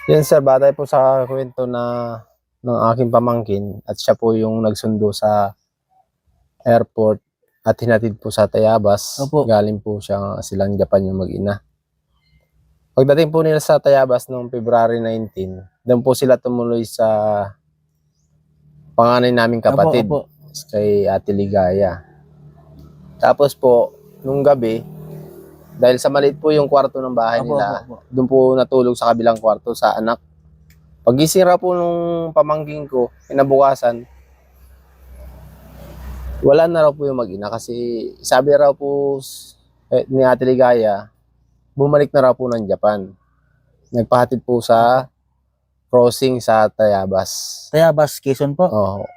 Yun sir, batay po sa kwento na ng aking pamangkin at siya po yung nagsundo sa airport at hinatid po sa Tayabas. Opo. Galing po silang Japan yung mag-ina. Pagdating po nila sa Tayabas noong February 19, doon po sila tumuloy sa panganay naming kapatid, Opo. kay Ate Ligaya. Tapos po, nung gabi, dahil sa maliit po yung kwarto ng bahay nila, doon po natulog sa kabilang kwarto sa anak. Pagising raw po nung pamangking ko, kinabukasan, wala na raw po yung mag-ina kasi sabi raw po ni Ate Ligaya, bumalik na raw po ng Japan. Nagpahatid po sa crossing sa Tayabas. Tayabas, Quezon po. Oo.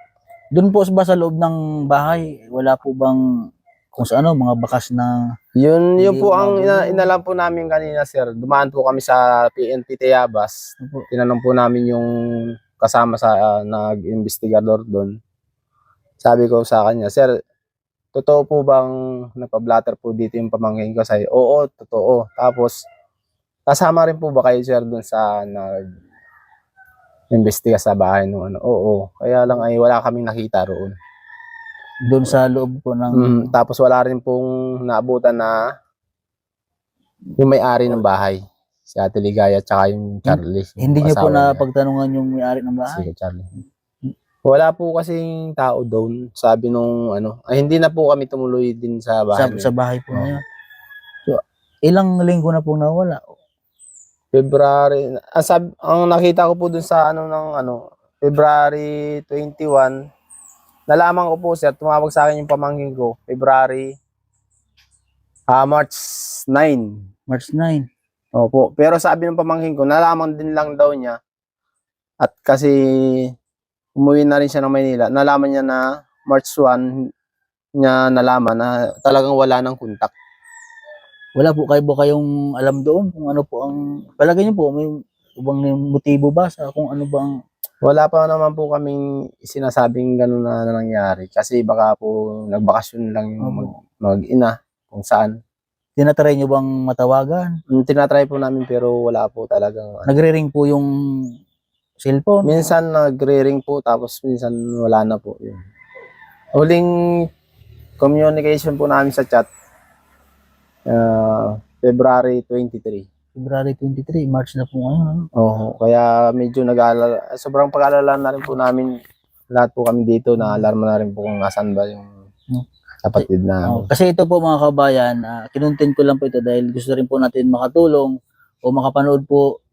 Doon po ba sa loob ng bahay, wala po bang kung sa ano, mga bakas na... Yun Hindi po ang magulo. inalam po namin kanina, sir. Dumaan po kami sa PNP Tayabas. Opo. Tinanong po namin yung kasama sa nag-investigador doon. Sabi ko sa kanya, sir, totoo po bang napablatter po dito yung pamangkin ko? Sabi, oo, totoo. Tapos, kasama rin po ba kayo, sir, doon sa nag-investiga sa bahay nung ano? Oo. Kaya lang ay wala kaming nakita roon. Doon sa loob po ng... Tapos wala rin pong naabutan na yung may-ari ng bahay. Si Ate Ligaya at saka yung Charlie. Hindi niyo po na na pagtanungan yung may-ari ng bahay? si Charlie. Wala po kasing tao doon. Sabi nung ay hindi na po kami tumuloy din sa bahay. Sa bahay po na yun. So, ilang linggo na po nawala? February, ang nakita ko po dun sa February 21, nalaman ko po, sir, tumawag sa akin yung pamangkin ko, March 9. March 9. Opo. Pero sabi ng pamangkin ko, nalaman din lang daw niya. At kasi umuwi na rin siya ng Maynila, nalaman niya na March 1 niya nalaman na talagang wala ng kontak. Wala po kayong alam doon kung ano po ang... Palagay niyo po, may ibang motibo ba sa kung ano bang... Wala pa naman po kaming sinasabing gano'n na nangyari. Kasi baka po nagbakasyon lang yung mag-ina kung saan. Tinatry nyo bang matawagan? Tinatry po namin pero wala po talagang... Nagre-ring po yung cellphone? Minsan nagre-ring po tapos minsan wala na po. Yun. Huling communication po namin sa chat, February 23. February 23, March na po ngayon. Oo, kaya medyo nag-aalala. Sobrang pag-aalala na rin po namin lahat po kami dito, na alarma na rin po kung nasaan ba yung kapatid na. Kasi ito po mga kabayan, kinontent ko lang po ito dahil gusto rin po natin makatulong o makapanood po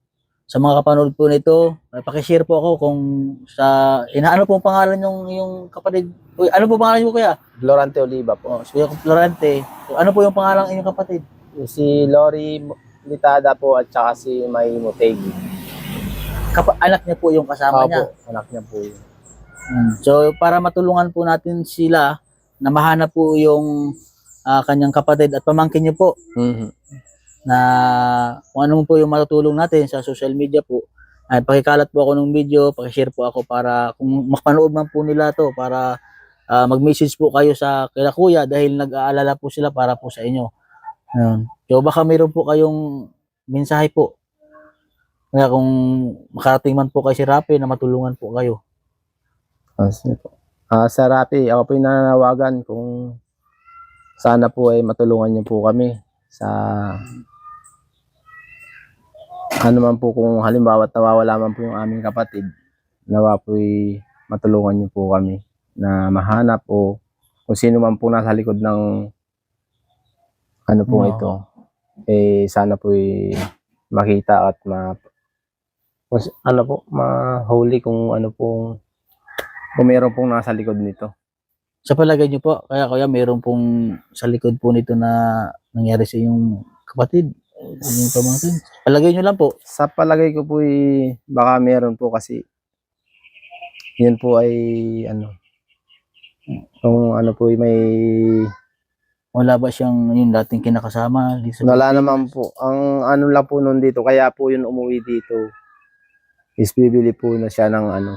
sa mga kapanood po nito. Paki-share po ako kung sa ano pong pangalan yung kapatid. Ano po pangalan niyo kuya? Florante Oliva po. Si Florante. So, ano po yung pangalan inyong kapatid? Si Lori Litada po at saka si May Mutegi. Anak niya po yung kasama niya? Opo, anak niya po yun. So para matulungan po natin sila na mahanap po yung kanyang kapatid at pamangkin niyo po, na kung ano po yung matutulong natin sa social media po, ay pakikalat po ako ng video, pakishare po ako para kung mapanood man po nila to, para mag-message po kayo sa kila kuya dahil nag-aalala po sila para po sa inyo. So baka mayroon po kayong mensahe po. Kaya kung makarating man po kay si Rapi na matulungan po kayo. Sa Rapi, ako po yung nananawagan kung sana po ay matulungan niyo po kami sa ano man po, kung halimbawa nawawala man po yung aming kapatid, nawa po ay matulungan niyo po kami na mahanap o kung sino man po nasa likod ng ano po ito, sana po ay makita at mahuli kung ano pong kung meron pong nasa likod nito. Sa palagay niyo po, kaya kuya, meron pong sa likod po nito na nangyari sa inyong kapatid? Yung pamangkin? Palagay niyo lang po. Sa palagay ko po baka meron po kasi yun po ay kung ano po may... Wala ba siyang yung dating kinakasama? Wala naman po. Ang ano lang po nun dito, kaya po yun umuwi dito, is bibili po na siya ng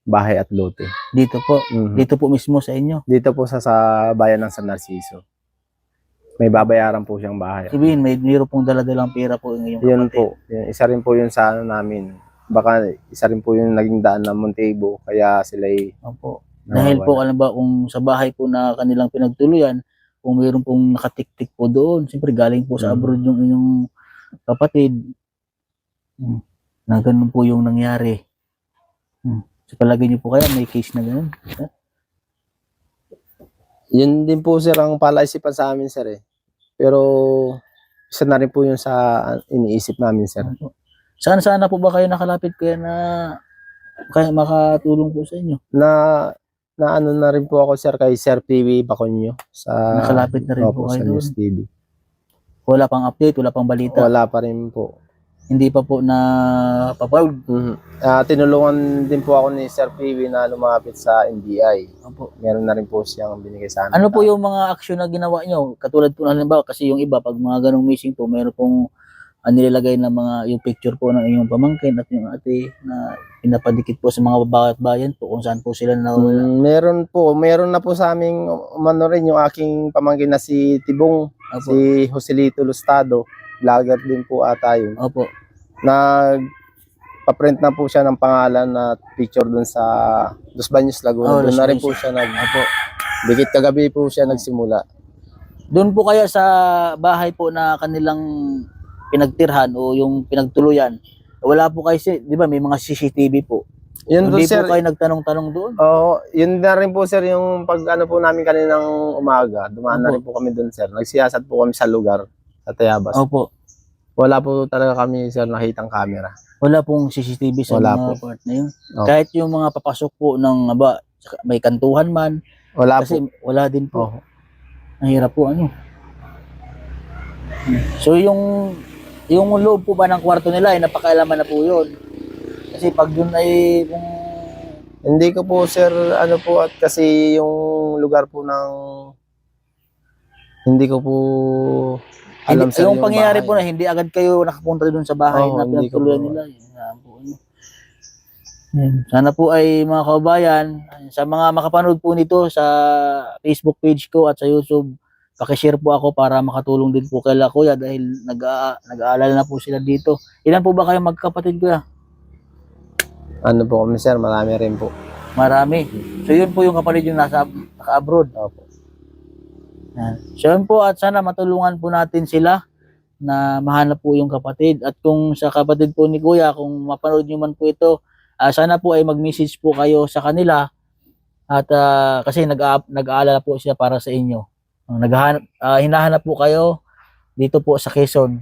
bahay at lote. Dito po? Dito po mismo sa inyo? Dito po sa bayan ng San Narciso. May babayaran po siyang bahay. Sabihin, mayroon pong dala-dalang pera po yung kapatid. Yun po. Isa rin po yun sa namin. baka isa rin po yung naging daan ng Montego, kaya sila ay Opo. Dahil po, alam ba, kung sa bahay po na kanilang pinagtuluyan, kung mayroon pong nakatiktik po doon, siyempre galing po sa abroad yung inyong kapatid. Na ganun po yung nangyari. Sa palagay niyo po kaya may case na ganun? Yun din po sir ang palaisipan sa amin sir eh. Pero isa na rin po yung sa iniisip namin sir. Sana po ba kayo nakalapit kaya na kaya makatulong po sa inyo? Na ano na rin po ako sir kay Sir PV Baconyo sa Nakalapit na rin po sa kayo News doon. TV. Wala pang update, wala pang balita. Wala pa rin po. Hindi pa po na papawd. Tinulungan din po ako ni Sir PV na lumapit sa NBI. Opo. Meron na rin po siyang binigay sa amin. Ano po yung mga aksyon na ginawa nyo? Katulad po halimbawa, kasi yung iba, pag mga ganong missing po, meron pong nilalagay na mga yung picture po ng inyong pamangkin at yung ate na pinapadikit po sa mga bawat bayan po kung saan po sila nawawala. Meron na po sa aming umano rin yung aking pamangkin na si Tibong, Opo. si Joselito Lustado, vlogger din po ata yun. Opo. Nagpa-print na po siya ng pangalan na picture dun sa Los Baños, Laguna. Doon Los na rin Baños. po siya Opo. dikit kagabi po siya nagsimula. Doon po kaya sa bahay po na kanilang pinagtirhan o yung pinagtuluyan, wala po kayo, di ba may mga CCTV po. Yun po Hindi sir, po kayo nagtanong-tanong doon? yun na rin po sir yung pag ano po namin kaninang umaga, dumaan na Opo. rin po kami dun sir. Nagsiyasat po kami sa lugar, sa Tayabas. Opo. Wala po talaga kami sir nakitang camera. Wala pong CCTV sa Wala mga po. part na yun. Opo. Kahit yung mga papasok po ng may kantuhan man, Wala kasi po. wala din po. Oh. Ang hirap po ano. So yung loob po ba ng kwarto nila ay napakailaman na po yun. Kasi pag yun ay kung Hindi ko po sir ano po at kasi yung lugar po ng hindi ko po alam hindi, sir yung pangyayari bahay. po na hindi agad kayo nakapunta doon sa bahay Oo, na hindi ko pinagtuluyan po. nila. Yan po, ano. Yan. Sana po ay mga kababayan, sa mga makapanood po nito sa Facebook page ko at sa YouTube, paki-share po ako para makatulong din po kay Kuya dahil nag-aalala na po sila dito. Ilan po ba kayo magkapatid, Kuya? Ano po kami sir, marami rin po. Marami. So yun po yung kapatid yung naka-abroad. Opo. Yan. So yun po at sana matulungan po natin sila na mahanap po yung kapatid. At kung sa kapatid po ni Kuya, kung mapanood nyo man po ito, sana po ay mag-message po kayo sa kanila at kasi nag-aalala po siya para sa inyo. Hinahanap po kayo dito po sa Quezon.